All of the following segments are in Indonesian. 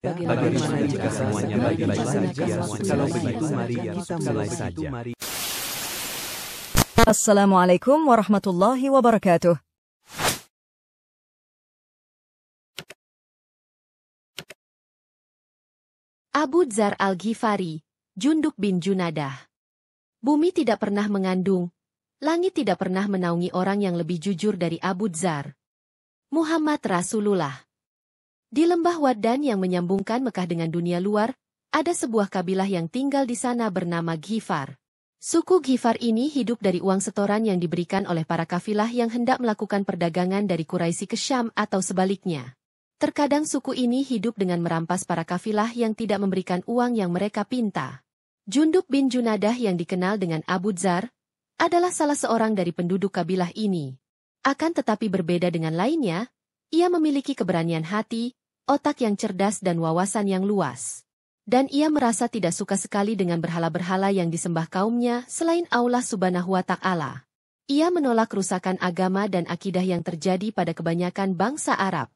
Bagaimana jika semuanya baik-baik saja? Kalau begitu mari kita mulai saja. Assalamualaikum warahmatullahi wabarakatuh. Abu Dzar Al-Ghifari, Jundub bin Junadah. Bumi tidak pernah mengandung, langit tidak pernah menaungi orang yang lebih jujur dari Abu Dzar. Muhammad Rasulullah. Di lembah Waddan yang menyambungkan Mekah dengan dunia luar, ada sebuah kabilah yang tinggal di sana bernama Ghifar. Suku Ghifar ini hidup dari uang setoran yang diberikan oleh para kafilah yang hendak melakukan perdagangan dari Quraisy ke Syam atau sebaliknya. Terkadang suku ini hidup dengan merampas para kafilah yang tidak memberikan uang yang mereka pinta. Jundub bin Junadah yang dikenal dengan Abu Dzar adalah salah seorang dari penduduk kabilah ini. Akan tetapi berbeda dengan lainnya, ia memiliki keberanian hati, otak yang cerdas dan wawasan yang luas. Dan ia merasa tidak suka sekali dengan berhala-berhala yang disembah kaumnya selain Allah Subhanahu wa Ta'ala. Ia menolak kerusakan agama dan akidah yang terjadi pada kebanyakan bangsa Arab.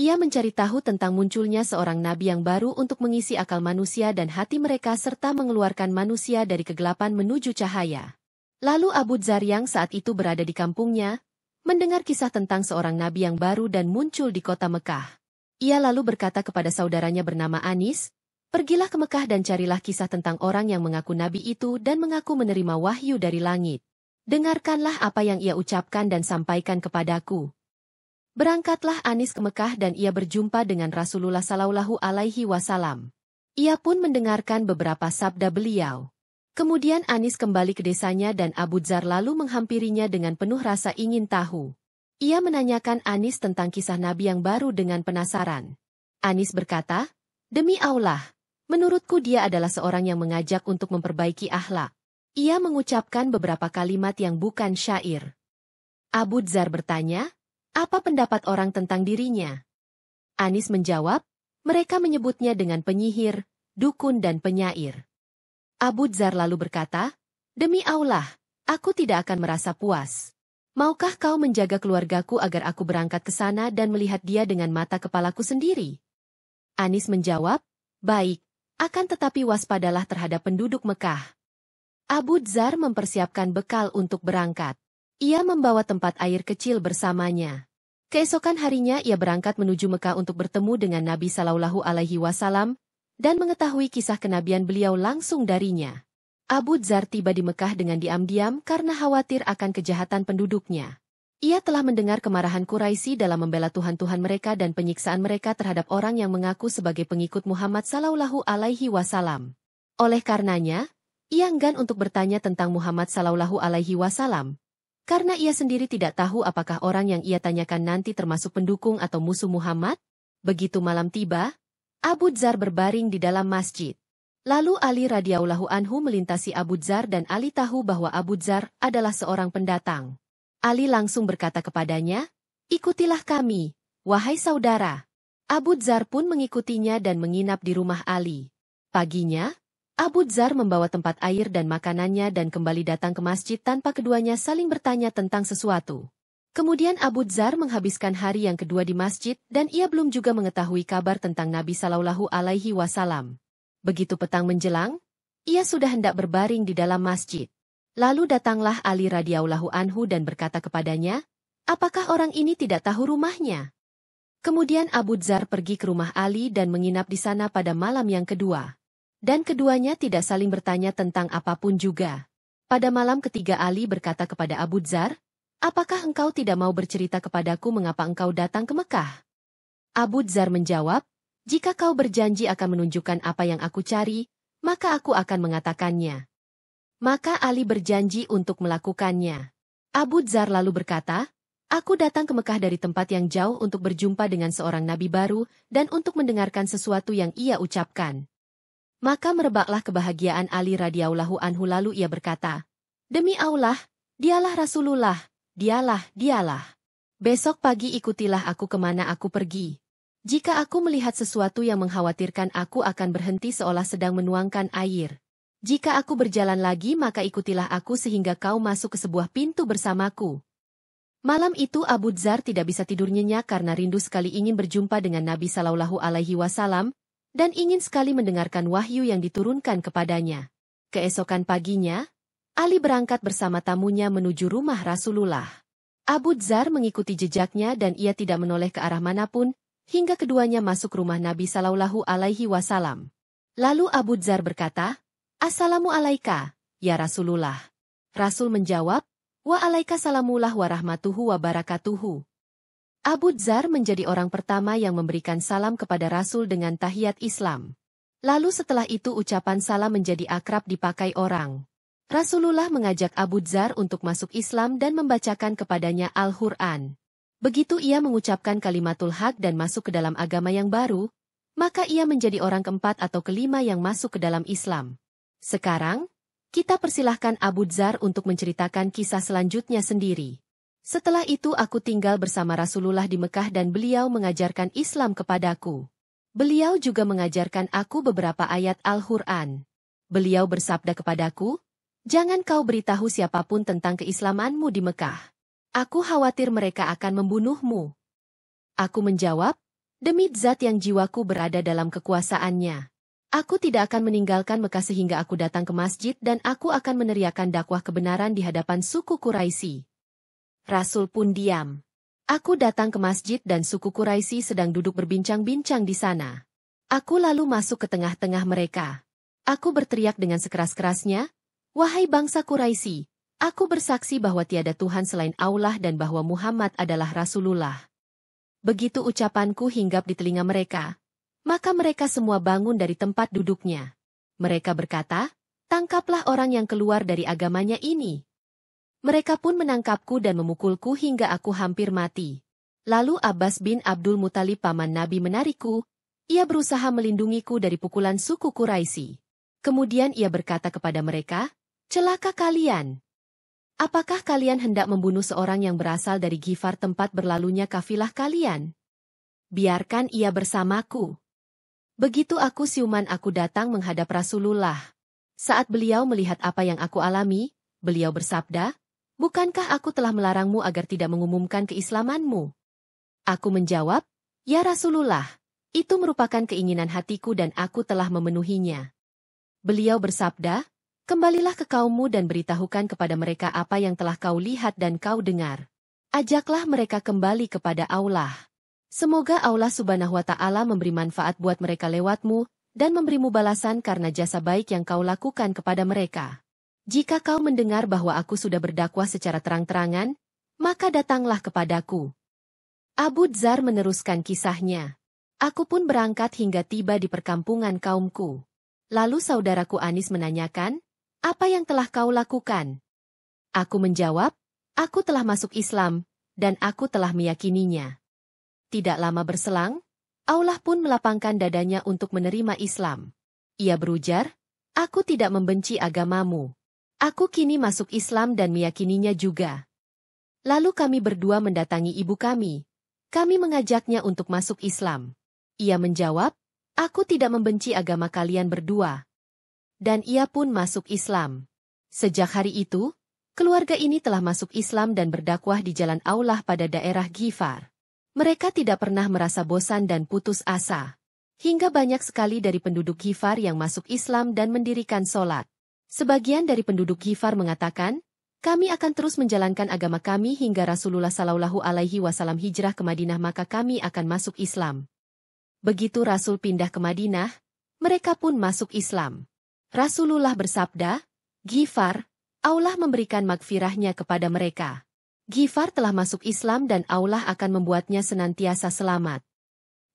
Ia mencari tahu tentang munculnya seorang nabi yang baru untuk mengisi akal manusia dan hati mereka serta mengeluarkan manusia dari kegelapan menuju cahaya. Lalu Abu Dzar yang saat itu berada di kampungnya, mendengar kisah tentang seorang nabi yang baru dan muncul di kota Mekah. Ia lalu berkata kepada saudaranya bernama Anis, "Pergilah ke Mekah dan carilah kisah tentang orang yang mengaku nabi itu dan mengaku menerima wahyu dari langit. Dengarkanlah apa yang ia ucapkan dan sampaikan kepadaku." Berangkatlah Anis ke Mekah dan ia berjumpa dengan Rasulullah Shallallahu Alaihi Wasallam. Ia pun mendengarkan beberapa sabda beliau. Kemudian Anis kembali ke desanya dan Abu Dzar lalu menghampirinya dengan penuh rasa ingin tahu. Ia menanyakan Anis tentang kisah Nabi yang baru dengan penasaran. Anis berkata, "Demi Allah, menurutku dia adalah seorang yang mengajak untuk memperbaiki akhlak." Ia mengucapkan beberapa kalimat yang bukan syair. Abu Dzar bertanya, "Apa pendapat orang tentang dirinya?" Anis menjawab, "Mereka menyebutnya dengan penyihir, dukun dan penyair." Abu Dzar lalu berkata, "Demi Allah, aku tidak akan merasa puas. Maukah kau menjaga keluargaku agar aku berangkat ke sana dan melihat dia dengan mata kepalaku sendiri?" Anis menjawab, "Baik, akan tetapi waspadalah terhadap penduduk Mekah." Abu Dzar mempersiapkan bekal untuk berangkat. Ia membawa tempat air kecil bersamanya. Keesokan harinya ia berangkat menuju Mekah untuk bertemu dengan Nabi Shallallahu Alaihi Wasallam dan mengetahui kisah kenabian beliau langsung darinya. Abu Dzar tiba di Mekah dengan diam-diam karena khawatir akan kejahatan penduduknya. Ia telah mendengar kemarahan Quraisy dalam membela Tuhan-Tuhan mereka dan penyiksaan mereka terhadap orang yang mengaku sebagai pengikut Muhammad Shallallahu Alaihi Wasallam. Oleh karenanya, ia enggan untuk bertanya tentang Muhammad Shallallahu Alaihi Wasallam. Karena ia sendiri tidak tahu apakah orang yang ia tanyakan nanti termasuk pendukung atau musuh Muhammad. Begitu malam tiba, Abu Dzar berbaring di dalam masjid. Lalu Ali radhiyallahu anhu melintasi Abu Dzar dan Ali tahu bahwa Abu Dzar adalah seorang pendatang. Ali langsung berkata kepadanya, "Ikutilah kami, wahai saudara." Abu Dzar pun mengikutinya dan menginap di rumah Ali. Paginya, Abu Dzar membawa tempat air dan makanannya dan kembali datang ke masjid tanpa keduanya saling bertanya tentang sesuatu. Kemudian Abu Dzar menghabiskan hari yang kedua di masjid dan ia belum juga mengetahui kabar tentang Nabi Shallallahu Alaihi Wasallam. Begitu petang menjelang, ia sudah hendak berbaring di dalam masjid. Lalu datanglah Ali radhiyallahu anhu dan berkata kepadanya, "Apakah orang ini tidak tahu rumahnya?" Kemudian Abu Dzar pergi ke rumah Ali dan menginap di sana pada malam yang kedua. Dan keduanya tidak saling bertanya tentang apapun juga. Pada malam ketiga Ali berkata kepada Abu Dzar, "Apakah engkau tidak mau bercerita kepadaku mengapa engkau datang ke Mekah?" Abu Dzar menjawab, "Jika kau berjanji akan menunjukkan apa yang aku cari, maka aku akan mengatakannya." Maka Ali berjanji untuk melakukannya. Abu Dzar lalu berkata, "Aku datang ke Mekah dari tempat yang jauh untuk berjumpa dengan seorang nabi baru dan untuk mendengarkan sesuatu yang ia ucapkan." Maka merebaklah kebahagiaan Ali radhiyallahu anhu lalu ia berkata, "Demi Allah, dialah Rasulullah, dialah. Besok pagi ikutilah aku kemana aku pergi. Jika aku melihat sesuatu yang mengkhawatirkan aku akan berhenti seolah sedang menuangkan air. Jika aku berjalan lagi maka ikutilah aku sehingga kau masuk ke sebuah pintu bersamaku." Malam itu Abu Dzar tidak bisa tidur nyenyak karena rindu sekali ingin berjumpa dengan Nabi Shallallahu Alaihi Wasallam. dan ingin sekali mendengarkan wahyu yang diturunkan kepadanya. Keesokan paginya, Ali berangkat bersama tamunya menuju rumah Rasulullah. Abu Dzar mengikuti jejaknya dan ia tidak menoleh ke arah manapun, hingga keduanya masuk rumah Nabi Shallallahu Alaihi Wasallam. Lalu Abu Dzar berkata, "Assalamualaikum, ya Rasulullah." Rasul menjawab, "Waalaikumsalam warahmatullahi wabarakatuh." Abu Dzar menjadi orang pertama yang memberikan salam kepada Rasul dengan tahiyat Islam. Lalu setelah itu ucapan salam menjadi akrab dipakai orang. Rasulullah mengajak Abu Dzar untuk masuk Islam dan membacakan kepadanya Al-Quran. Begitu ia mengucapkan kalimatul haq dan masuk ke dalam agama yang baru, maka ia menjadi orang keempat atau kelima yang masuk ke dalam Islam. Sekarang, kita persilahkan Abu Dzar untuk menceritakan kisah selanjutnya sendiri. Setelah itu aku tinggal bersama Rasulullah di Mekah dan beliau mengajarkan Islam kepadaku. Beliau juga mengajarkan aku beberapa ayat Al-Quran. Beliau bersabda kepadaku, "Jangan kau beritahu siapapun tentang keislamanmu di Mekah. Aku khawatir mereka akan membunuhmu." Aku menjawab, "Demi Zat yang jiwaku berada dalam kekuasaannya. Aku tidak akan meninggalkan Mekah sehingga aku datang ke masjid dan aku akan meneriakkan dakwah kebenaran di hadapan suku Quraisy." Rasul pun diam. Aku datang ke masjid dan suku Quraisy sedang duduk berbincang-bincang di sana. Aku lalu masuk ke tengah-tengah mereka. Aku berteriak dengan sekeras-kerasnya, "Wahai bangsa Quraisy, aku bersaksi bahwa tiada Tuhan selain Allah dan bahwa Muhammad adalah Rasulullah." Begitu ucapanku hinggap di telinga mereka, maka mereka semua bangun dari tempat duduknya. Mereka berkata, "Tangkaplah orang yang keluar dari agamanya ini." Mereka pun menangkapku dan memukulku hingga aku hampir mati. Lalu Abbas bin Abdul Muthalib paman Nabi menarikku, ia berusaha melindungiku dari pukulan suku Quraisy. Kemudian ia berkata kepada mereka, "Celaka kalian! Apakah kalian hendak membunuh seorang yang berasal dari Ghifar tempat berlalunya kafilah kalian? Biarkan ia bersamaku." Begitu aku siuman aku datang menghadap Rasulullah. Saat beliau melihat apa yang aku alami, beliau bersabda, "Bukankah aku telah melarangmu agar tidak mengumumkan keislamanmu?" Aku menjawab, "Ya Rasulullah, itu merupakan keinginan hatiku dan aku telah memenuhinya." Beliau bersabda, "Kembalilah ke kaummu dan beritahukan kepada mereka apa yang telah kau lihat dan kau dengar. Ajaklah mereka kembali kepada Allah. Semoga Allah Subhanahu wa Ta'ala memberi manfaat buat mereka lewatmu dan memberimu balasan karena jasa baik yang kau lakukan kepada mereka. Jika kau mendengar bahwa aku sudah berdakwah secara terang-terangan, maka datanglah kepadaku." Abu Dzar meneruskan kisahnya. Aku pun berangkat hingga tiba di perkampungan kaumku. Lalu saudaraku Anis menanyakan, "Apa yang telah kau lakukan?" Aku menjawab, "Aku telah masuk Islam, dan aku telah meyakininya." Tidak lama berselang, Allah pun melapangkan dadanya untuk menerima Islam. Ia berujar, "Aku tidak membenci agamamu. Aku kini masuk Islam dan meyakininya juga." Lalu kami berdua mendatangi ibu kami. Kami mengajaknya untuk masuk Islam. Ia menjawab, "Aku tidak membenci agama kalian berdua." Dan ia pun masuk Islam. Sejak hari itu, keluarga ini telah masuk Islam dan berdakwah di jalan Allah pada daerah Ghifar. Mereka tidak pernah merasa bosan dan putus asa. Hingga banyak sekali dari penduduk Ghifar yang masuk Islam dan mendirikan sholat. Sebagian dari penduduk Ghifar mengatakan, "Kami akan terus menjalankan agama kami hingga Rasulullah Shallallahu Alaihi Wasallam hijrah ke Madinah maka kami akan masuk Islam." Begitu Rasul pindah ke Madinah, mereka pun masuk Islam. Rasulullah bersabda, "Ghifar, Allah memberikan magfirahnya kepada mereka." Ghifar telah masuk Islam dan Allah akan membuatnya senantiasa selamat.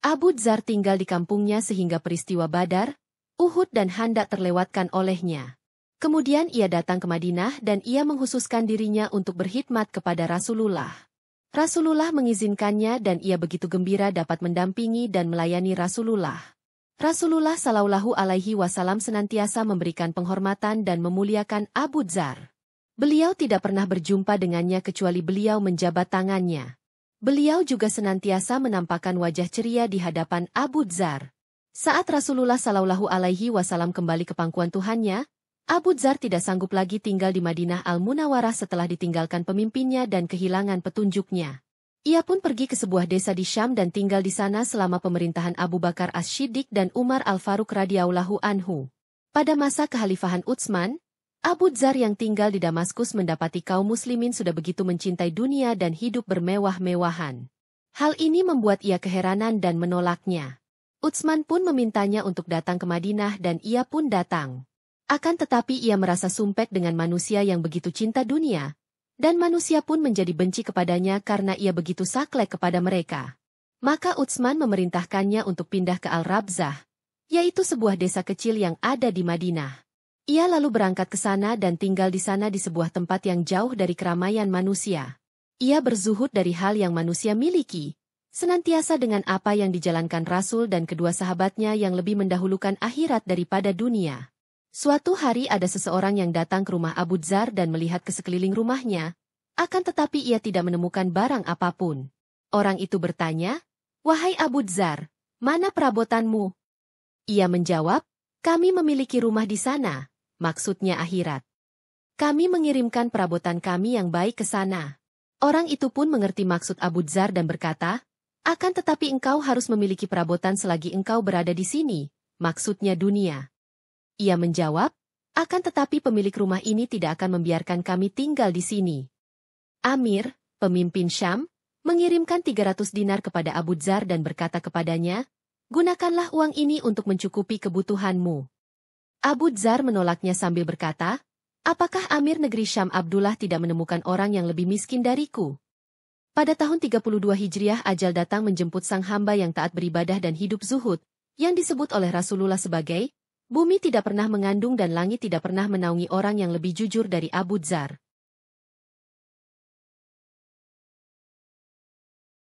Abu Dzar tinggal di kampungnya sehingga peristiwa Badar, Uhud dan Handak terlewatkan olehnya. Kemudian ia datang ke Madinah dan ia menghususkan dirinya untuk berkhidmat kepada Rasulullah. Rasulullah mengizinkannya dan ia begitu gembira dapat mendampingi dan melayani Rasulullah. Rasulullah Shallallahu Alaihi Wasallam senantiasa memberikan penghormatan dan memuliakan Abu Dzar. Beliau tidak pernah berjumpa dengannya kecuali beliau menjabat tangannya. Beliau juga senantiasa menampakkan wajah ceria di hadapan Abu Dzar. Saat Rasulullah Shallallahu Alaihi Wasallam kembali ke pangkuan Tuhannya, Abu Dzar tidak sanggup lagi tinggal di Madinah Al-Munawwarah setelah ditinggalkan pemimpinnya dan kehilangan petunjuknya. Ia pun pergi ke sebuah desa di Syam dan tinggal di sana selama pemerintahan Abu Bakar As-Siddiq dan Umar Al-Faruq radhiyallahu anhu. Pada masa kekhalifahan Utsman, Abu Dzar yang tinggal di Damaskus mendapati kaum muslimin sudah begitu mencintai dunia dan hidup bermewah-mewahan. Hal ini membuat ia keheranan dan menolaknya. Utsman pun memintanya untuk datang ke Madinah dan ia pun datang. Akan tetapi ia merasa sumpek dengan manusia yang begitu cinta dunia. Dan manusia pun menjadi benci kepadanya karena ia begitu saklek kepada mereka. Maka Utsman memerintahkannya untuk pindah ke Al-Rabzah, yaitu sebuah desa kecil yang ada di Madinah. Ia lalu berangkat ke sana dan tinggal di sana di sebuah tempat yang jauh dari keramaian manusia. Ia berzuhud dari hal yang manusia miliki, senantiasa dengan apa yang dijalankan Rasul dan kedua sahabatnya yang lebih mendahulukan akhirat daripada dunia. Suatu hari ada seseorang yang datang ke rumah Abu Dzar dan melihat ke sekeliling rumahnya, akan tetapi ia tidak menemukan barang apapun. Orang itu bertanya, "Wahai Abu Dzar, mana perabotanmu?" Ia menjawab, "Kami memiliki rumah di sana," maksudnya akhirat. "Kami mengirimkan perabotan kami yang baik ke sana." Orang itu pun mengerti maksud Abu Dzar dan berkata, "Akan tetapi engkau harus memiliki perabotan selagi engkau berada di sini," maksudnya dunia. Ia menjawab, "Akan tetapi pemilik rumah ini tidak akan membiarkan kami tinggal di sini." Amir, pemimpin Syam, mengirimkan 300 dinar kepada Abu Dzar dan berkata kepadanya, "Gunakanlah uang ini untuk mencukupi kebutuhanmu." Abu Dzar menolaknya sambil berkata, "Apakah Amir negeri Syam Abdullah tidak menemukan orang yang lebih miskin dariku?" Pada tahun 32 Hijriah ajal datang menjemput sang hamba yang taat beribadah dan hidup zuhud, yang disebut oleh Rasulullah sebagai, "Bumi tidak pernah mengandung dan langit tidak pernah menaungi orang yang lebih jujur dari Abu Dzar."